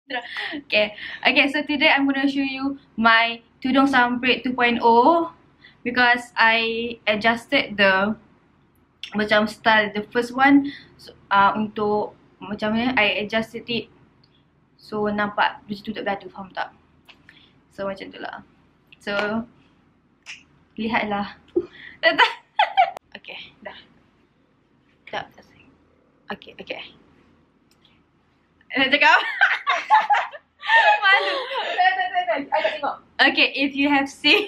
Okay. Okay, so today I'm gonna show you my tudung samprit 2.0 because I adjusted the macam style the first one untuk macam ni I adjusted it so nampak macam tutup dadu, faham tak? So macam tu lah. So lihatlah. Okay, dah. Okay. Nak cakap? Malu. I tak tengok. Okay, if you have seen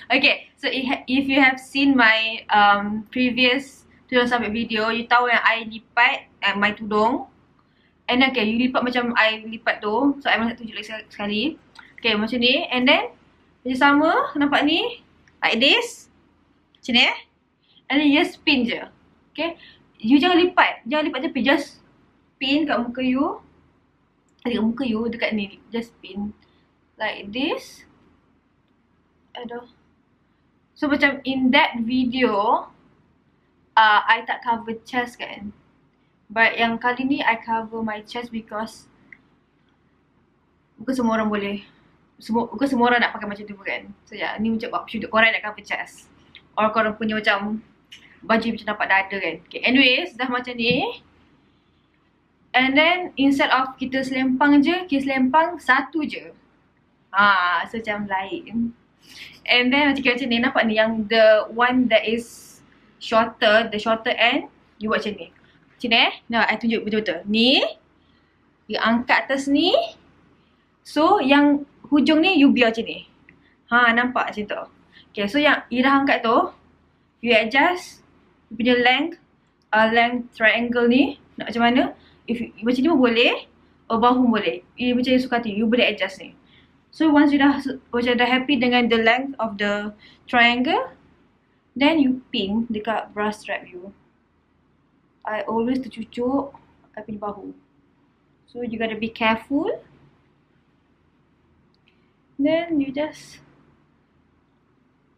okay, so if you have seen my previous tudung samprit video, you tahu yang I lipat my tudung. And okay, you lipat macam I lipat tu. So I nak tunjuk lagi sekali. Okay, macam ni. And then macam sama, nampak ni, like this. Macam ni And then you just pin je. Okay, you jangan lipat tepi, just pin kat muka you. Dekat ni, just pin like this. Aduh. So macam in that video I tak cover chest kan, but yang kali ni I cover my chest because bukan semua orang boleh, bukan semua orang nak pakai macam tu kan. So ya, ni macam option korang nak cover chest or korang punya macam baju macam nampak dada kan. Okay, anyways, dah macam ni. And then instead of kita selempang je, kita selempang satu je. So macam lain. And then macam ni, nampak ni yang the one that is shorter, the shorter end, you buat macam ni. Macam ni Nah, I tunjuk betul-betul. Ni, you angkat atas ni. So yang hujung ni you biar macam ni. Nampak macam tu. Okay, so yang Ira angkat tu, you adjust you punya length triangle ni nak macam mana. If you, macam ni pun boleh, or bahu boleh. You macam you suka hati, you boleh adjust ni. So once you dah happy dengan the length of the triangle, then you pin dekat bra strap you. I always tercucuk I punya bahu. So you gotta be careful. Then you just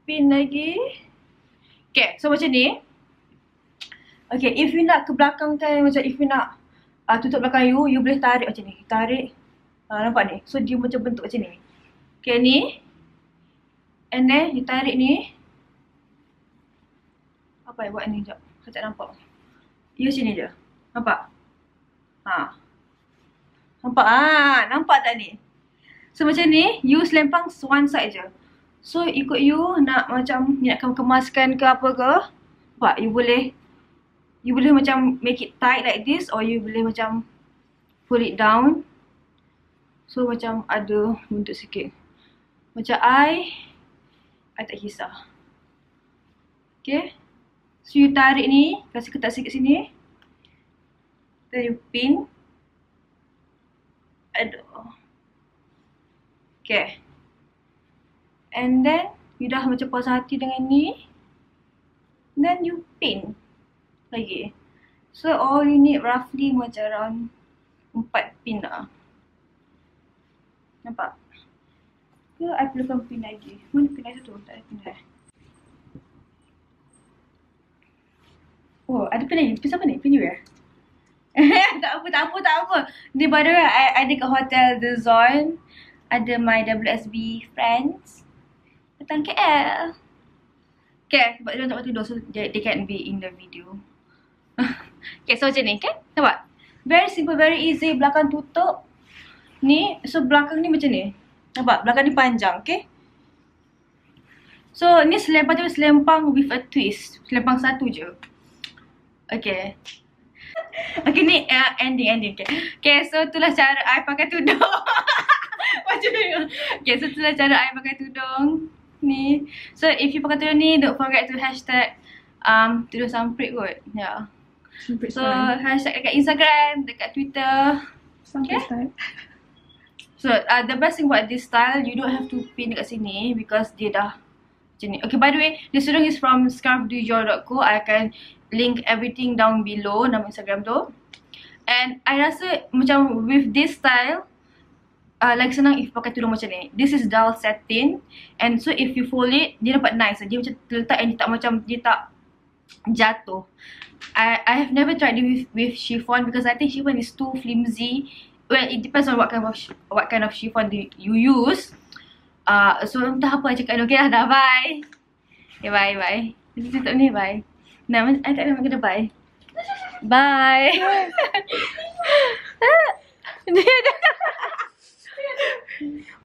pin lagi. Okay, so macam ni. Okay, if you nak ke belakang kan, macam if you nak tutup belakang you boleh tarik macam ni. Tarik. Nampak ni? So dia macam bentuk macam ni. Okay, ni. And then you tarik ni. Apa yang buat ni? Sekejap. Saya tak nampak. You sini je. Nampak? Nampak? Nampak tak ni? So macam ni, you selempang one side je. So ikut you nak macam nak kemaskan ke apa ke. Nampak? You boleh macam make it tight like this, or you boleh macam pull it down. So macam ada bentuk sikit. Macam I tak kisah. Okay. So you tarik ni, kasih ketat sikit sini. Then you pin. Aduh. Okay. And then you dah macam puas hati dengan ni. Then you pin lagi. So all you need roughly macam around 4 pin lah. Nampak? Ke I perlukan pin lagi? Mana pin lagi tu? Tak ada pin lagi. Oh, ada pin lagi? Pin siapa ni? Pin you ya? Tak apa. Ni by the way, I ada kat hotel The Zone. Ada my WSB friends datang KL. Okay, sebab dia tak pakai tudung, so they can't be in the video. Okay, so macam ni kan? Nampak? Very simple, very easy. Belakang tutup. Ni, so belakang ni macam ni. Nampak? Belakang ni panjang, okay? So, ni selempang with a twist. Selempang satu je. Okay. Okay, ni ending. Okay, so itulah cara I pakai tudung. Macam ni. Okay, so itulah cara I pakai tudung. Ni. So, if you pakai tudung ni, don't forget to hashtag tudung samprit kot. Yeah. So, hashtag dekat Instagram, dekat Twitter. Okay. So, the best thing about this style, you don't have to pin dekat sini because dia dah macam ni. Okay, by the way, this tudung is from scarfdujour.co. I akan link everything down below, nama Instagram tu. And I rasa macam with this style, lagi senang if pakai tudung macam ni. This is dull satin. And so if you fold it, dia dapat nice. Dia macam terletak and dia tak jatuh. I have never tried it with chiffon because I think chiffon is too flimsy well, it depends on what kind of chiffon you use. So entah apa I cakap dulu. Okay lah, dah bye. Okay, bye. Tutup ni, bye. Nah, I tak ada nak kena bye. Bye.